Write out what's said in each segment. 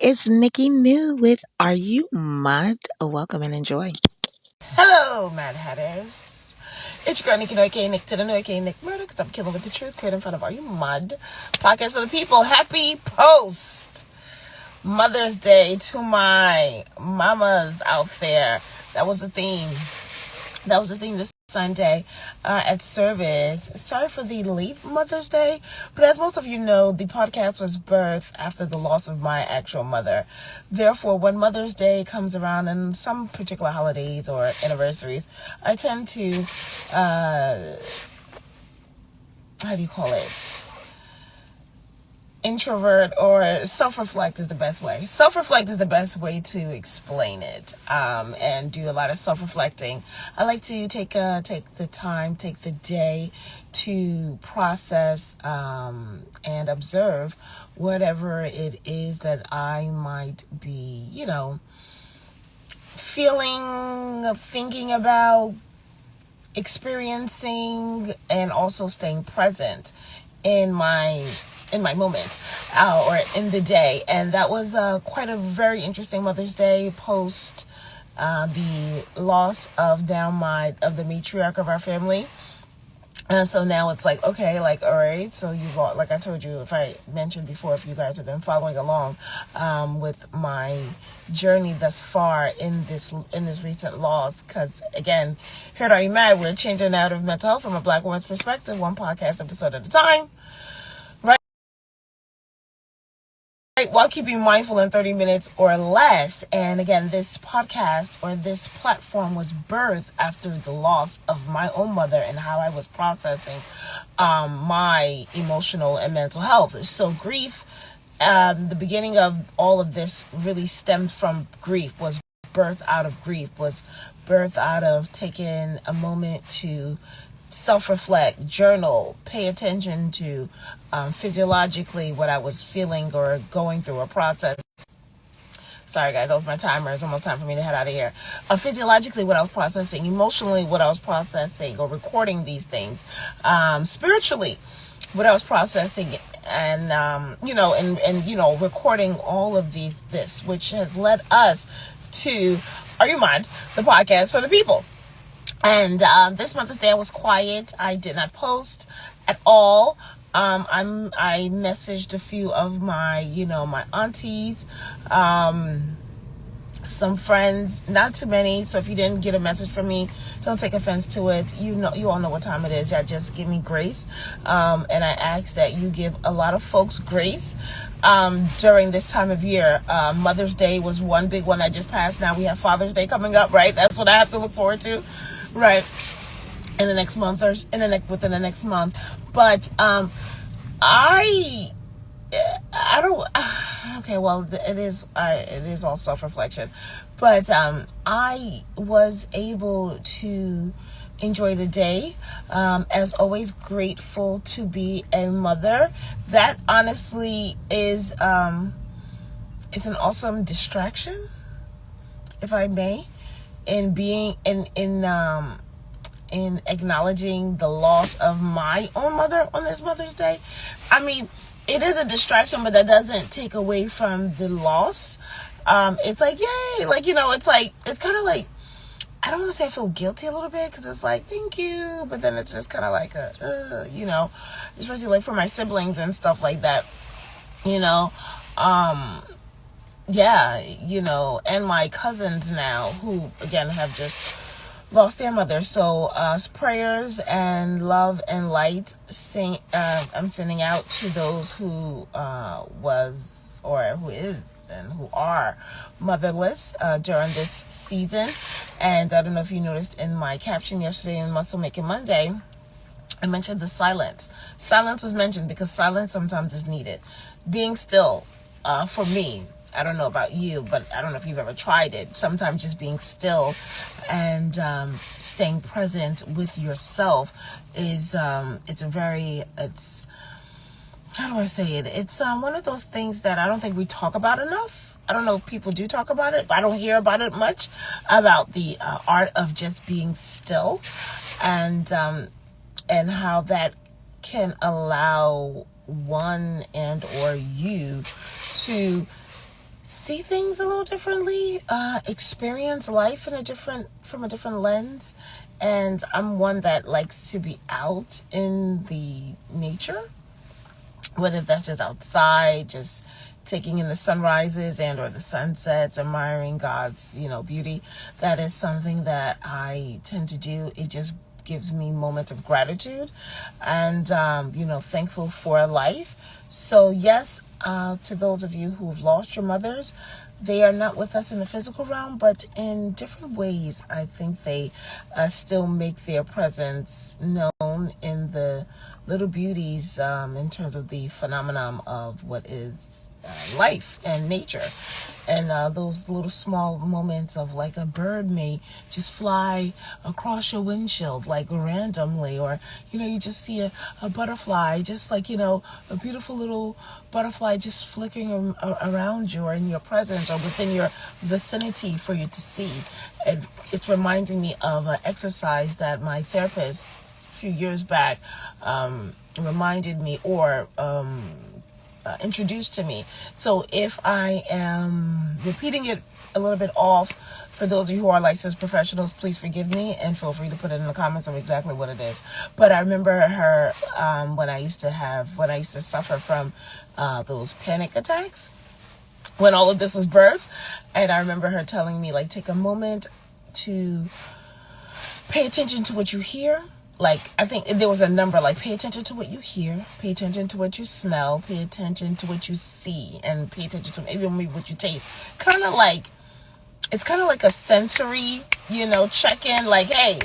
it's Nikki New with Are You Mud? Welcome and enjoy. Hello, Mad Hatters. It's your girl, Nikki No, aka Nick to the No, aka Nick Murder, because I'm killing with the truth, created in front of Are You Mud? Podcast for the people. Happy post Mother's Day to my mamas out there. That was the theme. This Sunday at service. Sorry for the late Mother's Day, but as most of you know, the podcast was birthed after the loss of my actual mother. Therefore, when Mother's Day comes around and some particular holidays or anniversaries, I tend to, how do you call it? Introvert or self-reflect is the best way. Self-reflect is the best way to explain it, and do a lot of self-reflecting. I like to take the day to process and observe whatever it is that I might be, feeling, thinking about, experiencing, and also staying present in my moment or in the day. And that was quite a very interesting Mother's Day post the loss of the matriarch of our family. And so now it's like, okay, like, all right, so you got, like I told you, if I mentioned before, if you guys have been following along with my journey thus far in this recent loss, because again, here at Are You Mad, we're changing the narrative of mental health from a Black woman's perspective, one podcast episode at a time, right? While keeping mindful in 30 minutes or less. And again, this podcast or this platform was birthed after the loss of my own mother and how I was processing my emotional and mental health. So grief, the beginning of all of this really stemmed from grief, was birthed out of taking a moment to self-reflect, journal, pay attention to physiologically what I was feeling or going through a process. Sorry guys, that was my timer. It's almost time for me to head out of here. Physiologically what I was processing, emotionally what I was processing or recording these things, spiritually what I was processing, and recording all of this, which has led us to Are You Mind? The podcast for the people. And this Mother's Day I was quiet. I did not post at all. I messaged a few of my aunties, some friends, not too many. So if you didn't get a message from me, don't take offense to it. You all know what time it is. Y'all just give me grace. And I ask that you give a lot of folks grace during this time of year. Mother's Day was one big one that just passed. Now we have Father's Day coming up, right? That's what I have to look forward to, right? In the next month or within the next month. But I don't. Okay, well, it is all self-reflection, but I was able to enjoy the day. As always, grateful to be a mother. That honestly is an awesome distraction, if I may, in being in acknowledging the loss of my own mother on this Mother's Day. I mean, it is a distraction, but that doesn't take away from the loss. It's like, yay, like, it's kind of like, I don't want to say I feel guilty a little bit, because it's like, thank you, but then it's just kind of like especially like for my siblings and stuff like that, and my cousins now, who again have just lost their mother. So prayers and love and light I'm sending out to those who was or who is and who are motherless during this season. And I don't know if you noticed in my caption yesterday in Muscle Making Monday, I mentioned the silence. Silence was mentioned because silence sometimes is needed. Being still, for me, I don't know about you, but I don't know if you've ever tried it. Sometimes just being still and staying present with yourself is how do I say it? It's one of those things that I don't think we talk about enough. I don't know if people do talk about it, but I don't hear about it much, about the art of just being still, and how that can allow one and or you to see things a little differently, experience life from a different lens. And I'm one that likes to be out in the nature, whether that's just outside, just taking in the sunrises and or the sunsets, admiring God's, beauty. That is something that I tend to do. It just gives me moments of gratitude and, thankful for life. So yes, to those of you who've lost your mothers, they are not with us in the physical realm, but in different ways, I think they still make their presence known in the little beauties in terms of the phenomenon of what is life and nature. And those little small moments of like a bird may just fly across your windshield like randomly, or you just see a butterfly, just like a beautiful little butterfly just flickering around you or in your presence or within your vicinity for you to see. And it's reminding me of an exercise that my therapist a few years back reminded me or introduced to me. So if I am repeating it a little bit off, for those of you who are licensed professionals, please forgive me and feel free to put it in the comments of exactly what it is. But I remember her when I used to suffer from those panic attacks when all of this was birth. And I remember her telling me, like, take a moment to pay attention to what you hear. Like, I think there was a number, like, pay attention to what you hear, pay attention to what you smell, pay attention to what you see, and pay attention to maybe what you taste. It's kind of like a sensory, check-in, like, hey,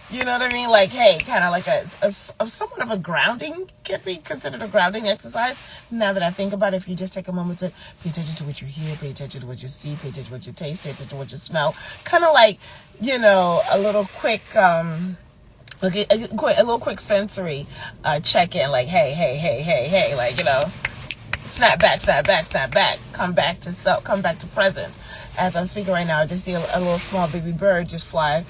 you know what I mean? Like, hey, kind of like a somewhat of a grounding, can be considered a grounding exercise. Now that I think about it, if you just take a moment to pay attention to what you hear, pay attention to what you see, pay attention to what you taste, pay attention to what you smell, kind of like, a little quick, a little quick sensory check-in, like, hey, like, snap back, come back to self, come back to present. As I'm speaking right now, I just see a little small baby bird just fly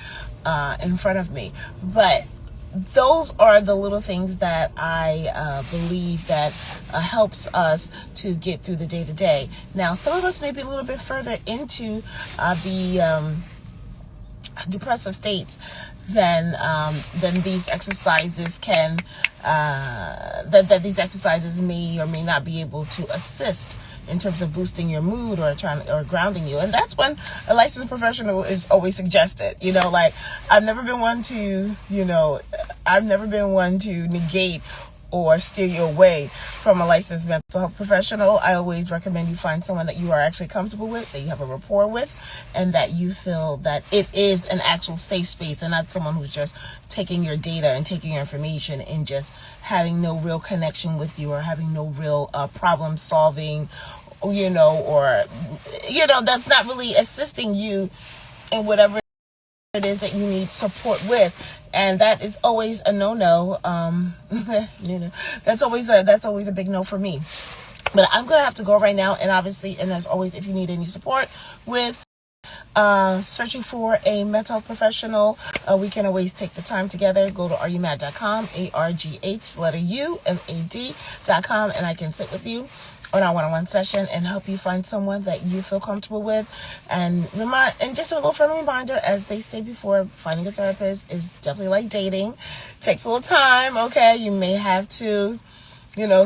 in front of me. But those are the little things that I believe that helps us to get through the day to day. Now, some of us may be a little bit further into the depressive states than these exercises can that these exercises may or may not be able to assist in terms of boosting your mood or grounding you. And that's when a licensed professional is always suggested. Like, I've never been one to negate or steer you away from a licensed mental health professional. I always recommend you find someone that you are actually comfortable with, that you have a rapport with, and that you feel that it is an actual safe space and not someone who's just taking your data and taking your information and just having no real connection with you or having no real problem solving, or that's not really assisting you in whatever it is that you need support with. And that is always a no-no. That's always a big no for me. But I'm gonna have to go right now, and obviously, and as always, if you need any support with searching for a mental health professional, we can always take the time together. Go to arugmad.com, ARGH letter U MAD.com, and I can sit with you on our one-on-one session and help you find someone that you feel comfortable with. And just a little friendly reminder, as they say before, finding a therapist is definitely like dating. Takes a little time, okay? You may have to,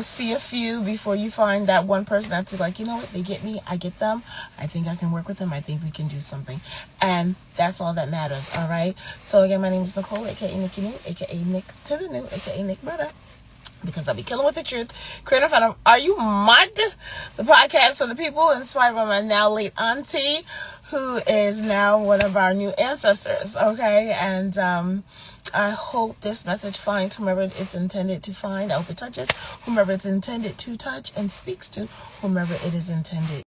see a few before you find that one person that's like, what, they get me, I get them. I think I can work with them. I think we can do something. And that's all that matters, all right? So again, my name is Nicole, aka Nikki New, aka Nick to the New, aka Nick Murder. Because I'll be killing with the truth. Creating fun of Are You Mad? The podcast for the people, inspired by my now late auntie, who is now one of our new ancestors. Okay, and I hope this message finds whomever it's intended to find. I hope it touches whomever it's intended to touch, and speaks to whomever it is intended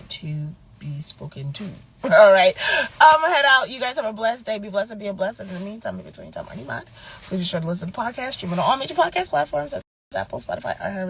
to be spoken to. All right, I'm gonna head out. You guys have a blessed day. Be blessed and be a blessing. In the meantime, in between time, Are You Mad? Please be sure to listen to the podcast. Stream on all major podcast platforms. That's Apple, Spotify, iHeartRadio.